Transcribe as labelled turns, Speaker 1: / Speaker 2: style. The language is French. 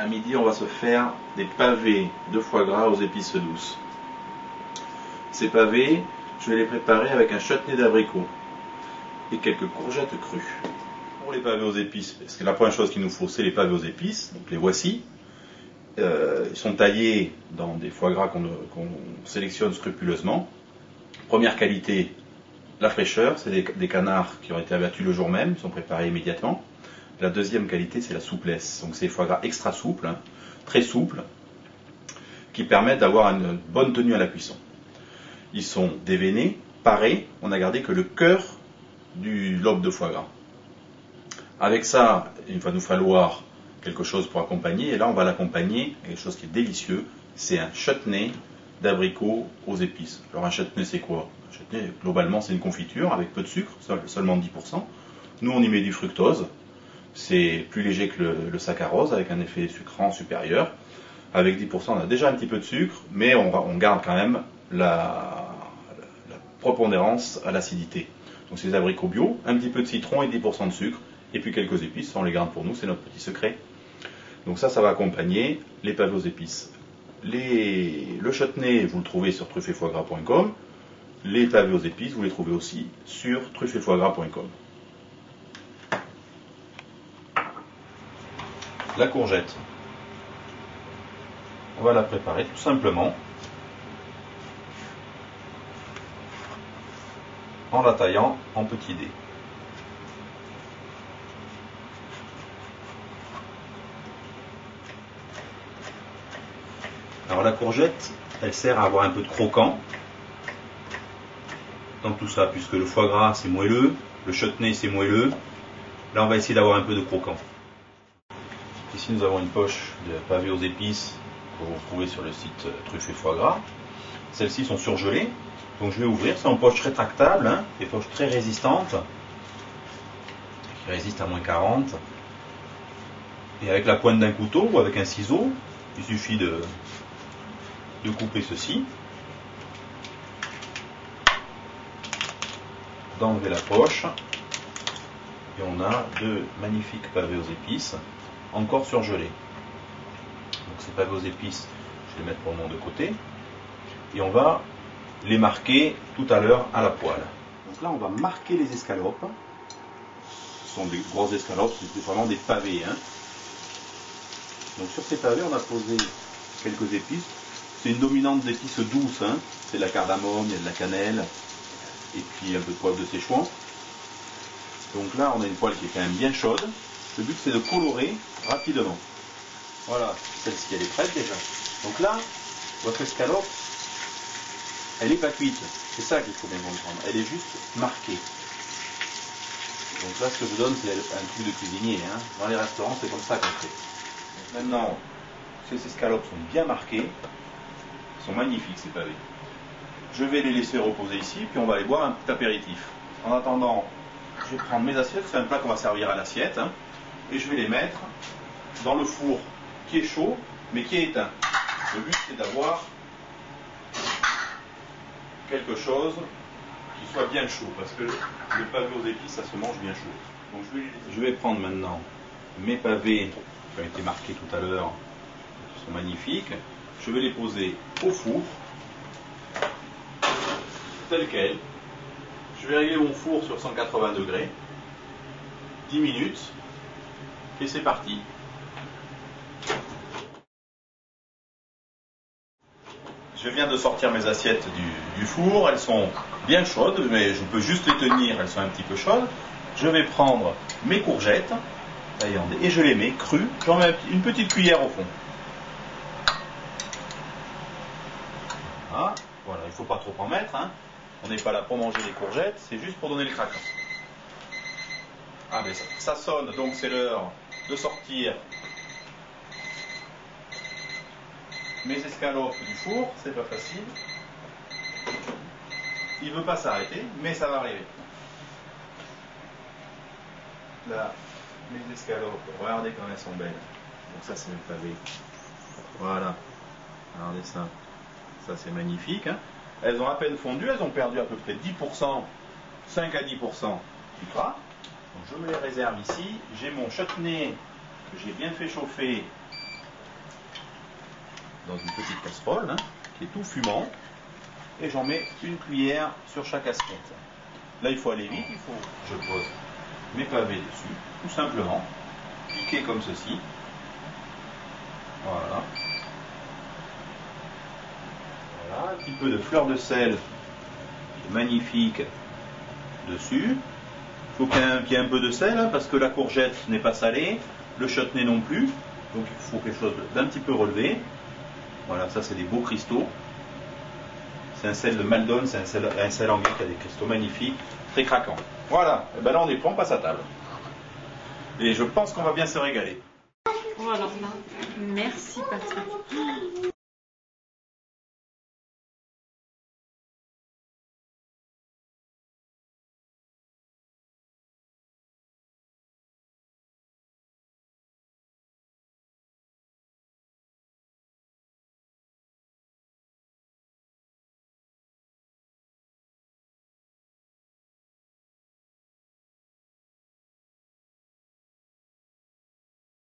Speaker 1: À midi, on va se faire des pavés de foie gras aux épices douces. Ces pavés, je vais les préparer avec un chutney d'abricot et quelques courgettes crues. Pour les pavés aux épices, parce que la première chose qu'il nous faut, c'est les pavés aux épices. Donc les voici. Ils sont taillés dans des foie gras qu'on sélectionne scrupuleusement. Première qualité, la fraîcheur. C'est des canards qui ont été abattus le jour même, ils sont préparés immédiatement. La deuxième qualité, c'est la souplesse. Donc c'est des foie gras extra souples, hein, très souples, qui permettent d'avoir une bonne tenue à la cuisson. Ils sont déveinés, parés, on n'a gardé que le cœur du lobe de foie gras. Avec ça, il va nous falloir quelque chose pour accompagner, et là on va l'accompagner avec quelque chose qui est délicieux, c'est un chutney d'abricots aux épices. Alors un chutney c'est quoi? Un chutney, globalement c'est une confiture avec peu de sucre, seulement 10%. Nous on y met du fructose, c'est plus léger que le saccharose avec un effet sucrant supérieur. Avec 10% on a déjà un petit peu de sucre, mais on garde quand même la prépondérance à l'acidité. Donc c'est des abricots bio, un petit peu de citron et 10% de sucre, et puis quelques épices, on les garde pour nous, c'est notre petit secret. Donc ça va accompagner les pavés aux épices. Le chutney, vous le trouvez sur truffetfoiegras.com. Les pavés aux épices, vous les trouvez aussi sur truffetfoiegras.com. La courgette, on va la préparer tout simplement en la taillant en petits dés. Alors la courgette, elle sert à avoir un peu de croquant dans tout ça, puisque le foie gras c'est moelleux, le chutney c'est moelleux. Là on va essayer d'avoir un peu de croquant. Ici nous avons une poche de pavés aux épices que vous retrouvez sur le site Truffet Foie Gras. Celles-ci sont surgelées, donc je vais ouvrir. C'est en poche rétractable, hein, des poches très résistantes, qui résistent à moins 40. Et avec la pointe d'un couteau ou avec un ciseau, il suffit de couper ceci, d'enlever la poche, et on a deux magnifiques pavés aux épices, encore surgelés. Donc ces pavés aux épices, je vais les mettre pour le moment de côté, et on va les marquer tout à l'heure à la poêle. Donc là on va marquer les escalopes, ce sont des grosses escalopes, c'est vraiment des pavés, hein. Donc sur ces pavés on a posé quelques épices. C'est une dominante d'épices douces, hein. C'est de la cardamome, il y a de la cannelle, et puis un peu de poivre de Séchouan. Donc là, on a une poêle qui est quand même bien chaude. Le but, c'est de colorer rapidement. Voilà, celle-ci, elle est prête déjà. Donc là, votre escalope, elle n'est pas cuite. C'est ça qu'il faut bien comprendre. Elle est juste marquée. Donc là, ce que je vous donne, c'est un truc de cuisinier, hein. Dans les restaurants, c'est comme ça qu'on fait. Donc maintenant, ces escalopes sont bien marquées. Ils sont magnifiques ces pavés. Je vais les laisser reposer ici, puis on va aller boire un petit apéritif. En attendant, je vais prendre mes assiettes, c'est un plat qu'on va servir à l'assiette, hein, et je vais les mettre dans le four qui est chaud, mais qui est éteint. Le but c'est d'avoir quelque chose qui soit bien chaud, parce que le pavé aux épices, ça se mange bien chaud. Donc je vais prendre maintenant mes pavés qui ont été marqués tout à l'heure, qui sont magnifiques. Je vais les poser au four, tel quel. Je vais régler mon four sur 180 degrés, 10 minutes, et c'est parti. Je viens de sortir mes assiettes du four, elles sont bien chaudes, mais je peux juste les tenir, elles sont un petit peu chaudes. Je vais prendre mes courgettes, et je les mets crues, j'en mets une petite cuillère au fond. Voilà, il ne faut pas trop en mettre, hein. On n'est pas là pour manger les courgettes, c'est juste pour donner le craquant. Ah mais ça sonne, donc c'est l'heure de sortir mes escalopes du four, c'est pas facile. Il ne veut pas s'arrêter, mais ça va arriver. Là, mes escalopes, regardez comme elles sont belles. Donc ça c'est le pavé. Voilà, regardez ça. Ça c'est magnifique, hein. Elles ont à peine fondu, elles ont perdu à peu près 10%, 5 à 10% du gras. Donc je me les réserve ici. J'ai mon chutney que j'ai bien fait chauffer dans une petite casserole, hein, qui est tout fumant, et j'en mets une cuillère sur chaque assiette. Là, il faut aller vite, je pose mes pavés dessus, tout simplement, piqués comme ceci. Voilà. Voilà, un petit peu de fleur de sel, magnifique, dessus. Il faut qu'il y ait un peu de sel, hein, parce que la courgette n'est pas salée, le chutney non plus, donc il faut quelque chose d'un petit peu relevé. Voilà, ça c'est des beaux cristaux. C'est un sel de Maldon, c'est un sel anglais qui a des cristaux magnifiques, très craquants. Voilà, et ben là on est prêt, on passe à table. Et je pense qu'on va bien se régaler.
Speaker 2: Oh alors là, merci Patrick.